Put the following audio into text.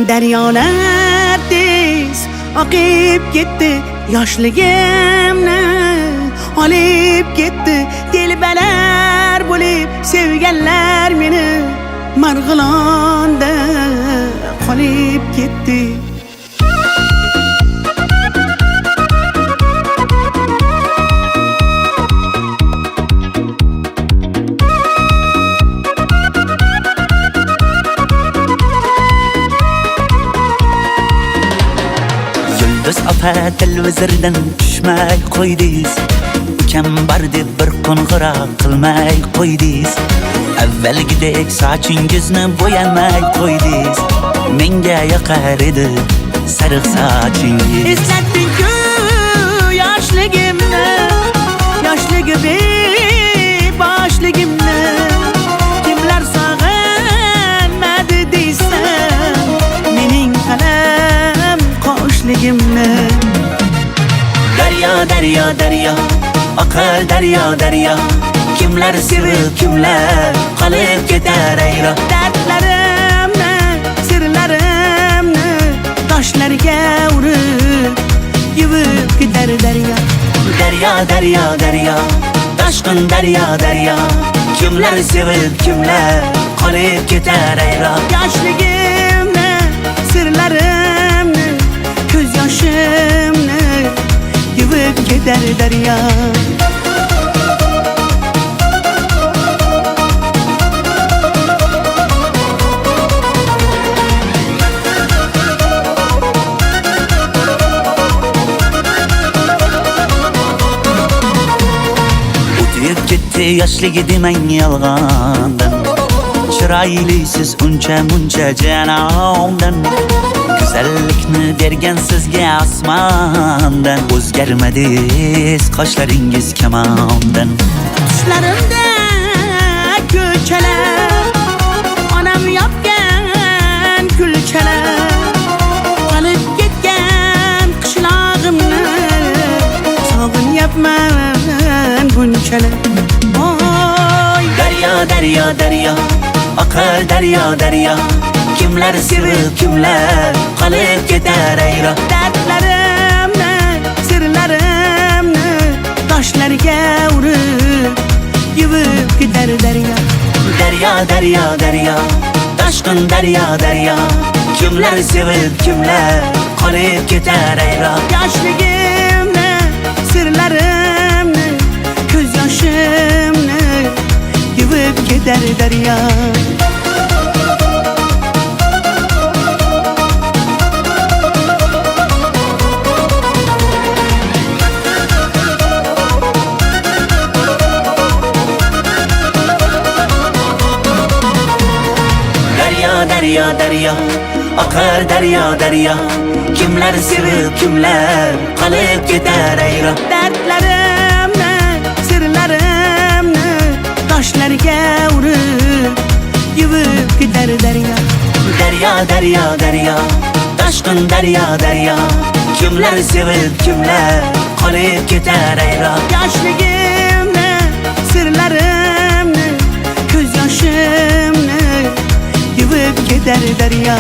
Deryolar tez oqib ketdi, yoshligimni olib ketdi. Telbalar bo'lib sevganlar meni Marg'ilonda qolib ketdi. Biz opa televizordan tushmay qo'ydingiz, ukam bor deb bir qo'ng'iroq qilmay qo'ydingiz. Avvalgidek sochingizni bo'yamay qo'ydingiz. Menga yoqar edi sariq sochingiz. Eslatding-ku yoshligimni, boshligimni. Kimlar sog'inmadi deysan, mening qalam qoshligimni. Daryo, daryo, daryo, oqar daryo, daryo. Kimlar sevib, kimlar qolib ketar ayro. Dardlarimni, sirlarimni toshlarga urib yuvib ketar daryo. Daryo, daryo, daryo, toshqin daryo, daryo. Kimlar sevib, kimlar qolib ketar ayro. Yoshligimni, sirlarimni, ko'z yoshimni yuvib ketar daryo. Yoshligi demang yolg'ondan, chiroylisiz uncha muncha janomdan. Go'zallikni bergan sizga osmondan, o'zgarmadingiz qoshlaringiz kamondan. Tushlarimda ko'chalar, onam yopgan kulchalar, qolib ketgan qishlog'imni sog'inyapman bunchalar. Daryo, daryo, oqar daryo, daryo. Kimlar sevib, kimlar qolib ketar ayro. Dardlarimni, sirlarimni toshlarga urib yuvib ketar daryo. Daryo, daryo, daryo, toshqin daryo, daryo. Kimlar sevib, kimlar qolib ketar ayro. Yoshligimni, sirlarimni, ko'z yoshimni yuvib ketar daryo. Daryo, daryo, oqar daryo, daryo. Kimlar sevib, kimlar qolib ketar ayro. Dardlarimni, sirlarimni toshlarga urib yuvib ketar daryo. Daryo, daryo, daryo, toshqin daryo, daryo. Kimlar sevib, kimlar qolib ketar ayro. Yoshligimni, sirlarimni, ko'z yoshimni yuvib ketar daryo.